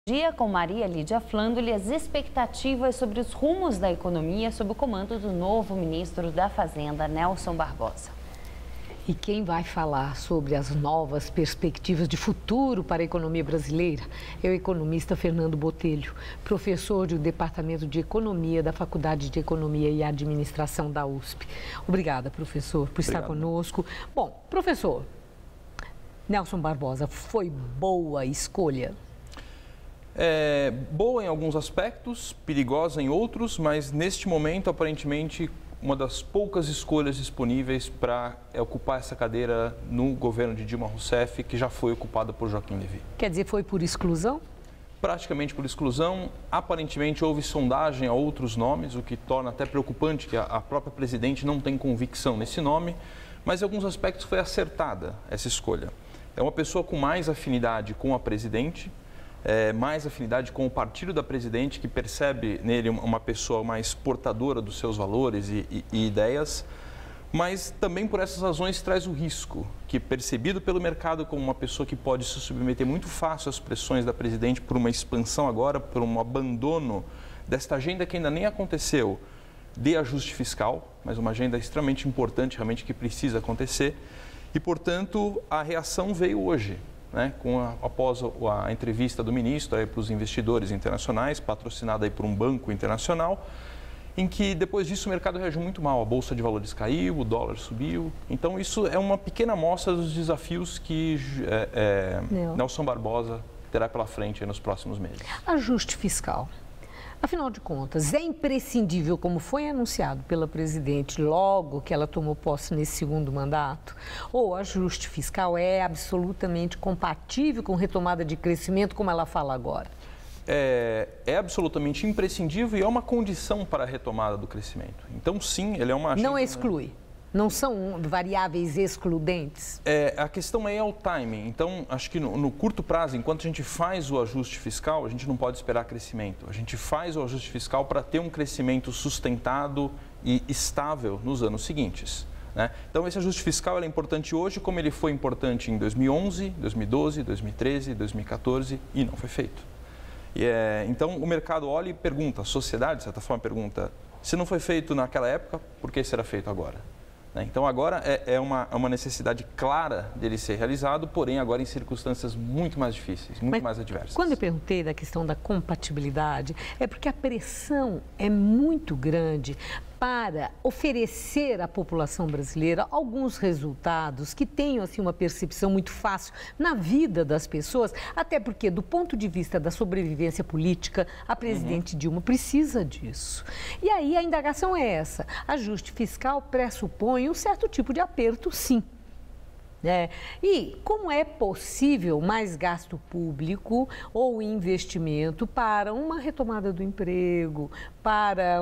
Dia com Maria Lídia Flandoli, as expectativas sobre os rumos da economia sob o comando do novo ministro da Fazenda, Nelson Barbosa. E quem vai falar sobre as novas perspectivas de futuro para a economia brasileira é o economista Fernando Botelho, professor do Departamento de Economia da Faculdade de Economia e Administração da USP. Obrigada, professor, por estar conosco. Bom, professor, Nelson Barbosa, foi boa escolha? Boa em alguns aspectos, perigosa em outros, mas neste momento, aparentemente, uma das poucas escolhas disponíveis para ocupar essa cadeira no governo de Dilma Rousseff, que já foi ocupada por Joaquim Levy. Quer dizer, foi por exclusão? Praticamente por exclusão. Aparentemente houve sondagem a outros nomes, o que torna até preocupante que a própria presidente não tem convicção nesse nome, mas em alguns aspectos foi acertada essa escolha. É uma pessoa com mais afinidade com a presidente, mais afinidade com o partido da presidente, que percebe nele uma pessoa mais portadora dos seus valores e ideias, mas também por essas razões traz o risco, que percebido pelo mercado como uma pessoa que pode se submeter muito fácil às pressões da presidente por uma expansão agora, por um abandono desta agenda que ainda nem aconteceu, de ajuste fiscal, mas uma agenda extremamente importante, realmente que precisa acontecer, e portanto a reação veio hoje. Após a entrevista do ministro para os investidores internacionais, patrocinada aí por um banco internacional, em que depois disso o mercado reagiu muito mal. A Bolsa de Valores caiu, o dólar subiu. Então isso é uma pequena amostra dos desafios que Nelson Barbosa terá pela frente nos próximos meses. Ajuste fiscal. Afinal de contas, é imprescindível, como foi anunciado pela presidente logo que ela tomou posse nesse segundo mandato? Ou o ajuste fiscal é absolutamente compatível com retomada de crescimento, como ela fala agora? É absolutamente imprescindível e é uma condição para a retomada do crescimento. Então, sim, ele é uma agenda... Não exclui? Não são variáveis excludentes? A questão aí é o timing. Então, acho que no curto prazo, enquanto a gente faz o ajuste fiscal, a gente não pode esperar crescimento. A gente faz o ajuste fiscal para ter um crescimento sustentado e estável nos anos seguintes. Então, esse ajuste fiscal é importante hoje, como ele foi importante em 2011, 2012, 2013, 2014 e não foi feito. Então, o mercado olha e pergunta, a sociedade, de certa forma, pergunta, se não foi feito naquela época, por que será feito agora? Então, agora é uma necessidade clara dele ser realizado, porém, agora em circunstâncias muito mais difíceis, muito mais adversas. Quando eu perguntei da questão da compatibilidade, é porque a pressão é muito grande para oferecer à população brasileira alguns resultados que tenham assim, uma percepção muito fácil na vida das pessoas, até porque, do ponto de vista da sobrevivência política, a presidente Dilma precisa disso. E aí a indagação é essa: ajuste fiscal pressupõe um certo tipo de aperto, sim. E como é possível mais gasto público ou investimento para uma retomada do emprego, para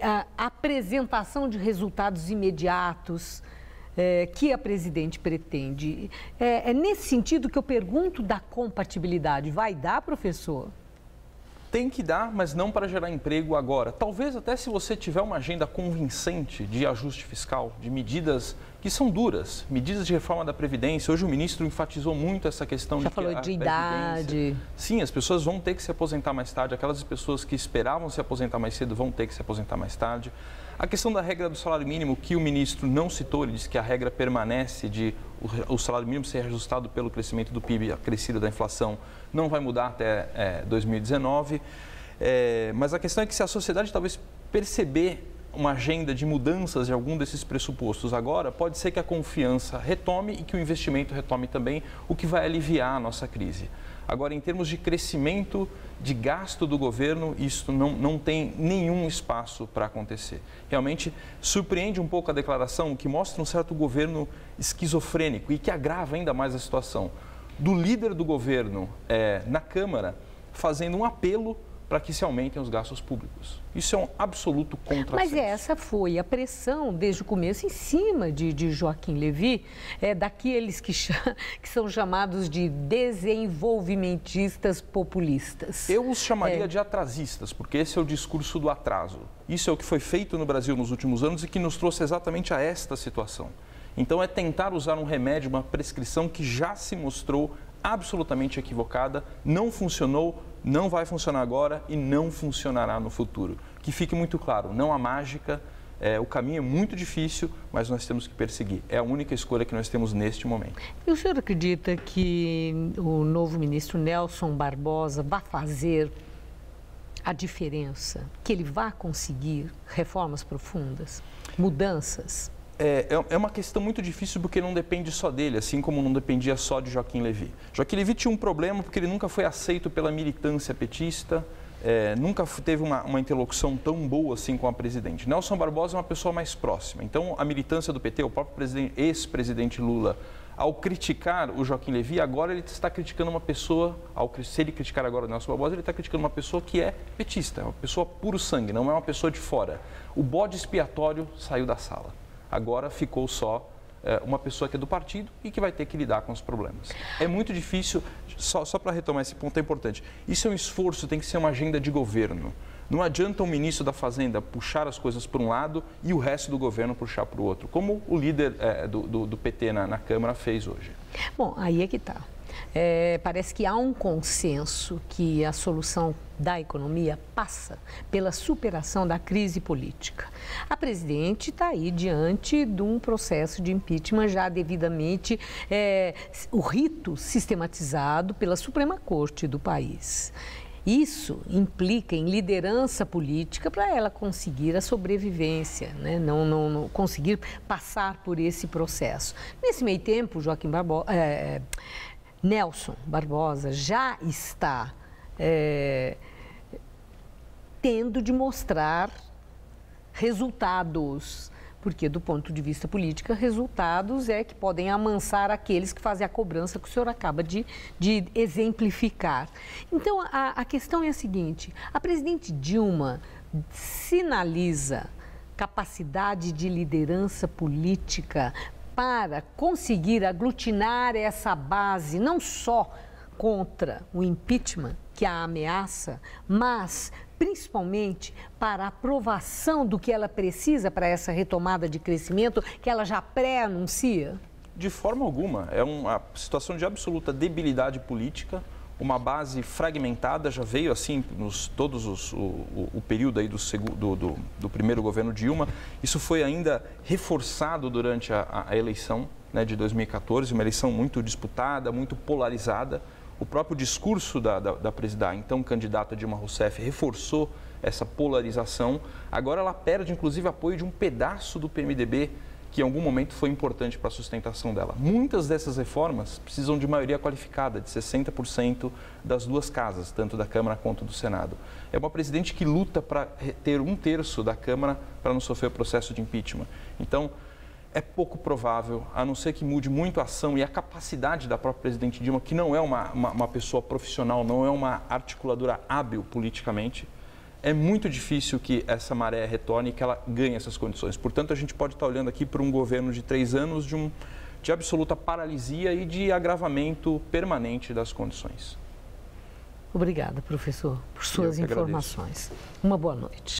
a apresentação de resultados imediatos que a presidente pretende? É nesse sentido que eu pergunto da compatibilidade. Vai dar, professor? Tem que dar, mas não para gerar emprego agora. Talvez até se você tiver uma agenda convincente de ajuste fiscal, de medidas que são duras, medidas de reforma da Previdência. Hoje o ministro enfatizou muito essa questão Já falou de idade. Sim, as pessoas vão ter que se aposentar mais tarde. Aquelas pessoas que esperavam se aposentar mais cedo vão ter que se aposentar mais tarde. A questão da regra do salário mínimo, que o ministro não citou, ele disse que a regra permanece de o salário mínimo ser ajustado pelo crescimento do PIB, acrescido da inflação, não vai mudar até 2019. Mas a questão é que se a sociedade talvez perceber uma agenda de mudanças de algum desses pressupostos agora, pode ser que a confiança retome e que o investimento retome também, o que vai aliviar a nossa crise. Agora, em termos de crescimento de gasto do governo, isso não tem nenhum espaço para acontecer. Realmente, surpreende um pouco a declaração, que mostra um certo governo esquizofrênico e que agrava ainda mais a situação do líder do governo na Câmara, fazendo um apelo para que se aumentem os gastos públicos. Isso é um absoluto contrassenso. Mas essa foi a pressão, desde o começo, em cima de Joaquim Levy, daqueles que são chamados de desenvolvimentistas populistas. Eu os chamaria de atrasistas, porque esse é o discurso do atraso. Isso é o que foi feito no Brasil nos últimos anos e que nos trouxe exatamente a esta situação. Então, é tentar usar um remédio, uma prescrição que já se mostrou absolutamente equivocada, não funcionou, não vai funcionar agora e não funcionará no futuro. Que fique muito claro, não há mágica, o caminho é muito difícil, mas nós temos que perseguir. É a única escolha que nós temos neste momento. E o senhor acredita que o novo ministro Nelson Barbosa vai fazer a diferença, que ele vai conseguir reformas profundas, mudanças? É uma questão muito difícil porque não depende só dele, assim como não dependia só de Joaquim Levy. Joaquim Levy tinha um problema porque ele nunca foi aceito pela militância petista, nunca teve uma interlocução tão boa assim com a presidente. Nelson Barbosa é uma pessoa mais próxima. Então, a militância do PT, o próprio ex-presidente Lula, ao criticar o Joaquim Levy, agora ele está criticando uma pessoa, se ele criticar agora o Nelson Barbosa, ele está criticando uma pessoa que é petista, é uma pessoa puro sangue, não é uma pessoa de fora. O bode expiatório saiu da sala. Agora ficou só uma pessoa que é do partido e que vai ter que lidar com os problemas. É muito difícil, só para retomar esse ponto é importante, isso é um esforço, tem que ser uma agenda de governo. Não adianta o ministro da Fazenda puxar as coisas por um lado e o resto do governo puxar para o outro, como o líder do PT na Câmara fez hoje. Bom, aí é que está. Parece que há um consenso que a solução da economia passa pela superação da crise política. A presidente está aí diante de um processo de impeachment já devidamente, o rito sistematizado pela Suprema Corte do país. Isso implica em liderança política para ela conseguir a sobrevivência, né? Não conseguir passar por esse processo. Nesse meio tempo, Nelson Barbosa já está tendo de mostrar resultados, porque do ponto de vista político, resultados que podem amansar aqueles que fazem a cobrança que o senhor acaba de exemplificar. Então, a questão é a seguinte, a presidente Dilma sinaliza capacidade de liderança política para conseguir aglutinar essa base, não só contra o impeachment, que a ameaça, mas principalmente para a aprovação do que ela precisa para essa retomada de crescimento que ela já pré-anuncia? De forma alguma. É uma situação de absoluta debilidade política, uma base fragmentada, já veio assim o período aí do primeiro governo Dilma. Isso foi ainda reforçado durante a eleição, né, de 2014, uma eleição muito disputada, muito polarizada. O próprio discurso da então candidata Dilma Rousseff reforçou essa polarização. Agora ela perde, inclusive, apoio de um pedaço do PMDB, que em algum momento foi importante para a sustentação dela. Muitas dessas reformas precisam de maioria qualificada, de 60% das duas casas, tanto da Câmara quanto do Senado. É uma presidente que luta para ter 1/3 da Câmara para não sofrer o processo de impeachment. Então, é pouco provável, a não ser que mude muito a ação e a capacidade da própria presidente Dilma, que não é uma pessoa profissional, não é uma articuladora hábil politicamente, é muito difícil que essa maré retorne e que ela ganhe essas condições. Portanto, a gente pode estar olhando aqui para um governo de 3 anos de absoluta paralisia e de agravamento permanente das condições. Obrigada, professor, por suas informações. Uma boa noite.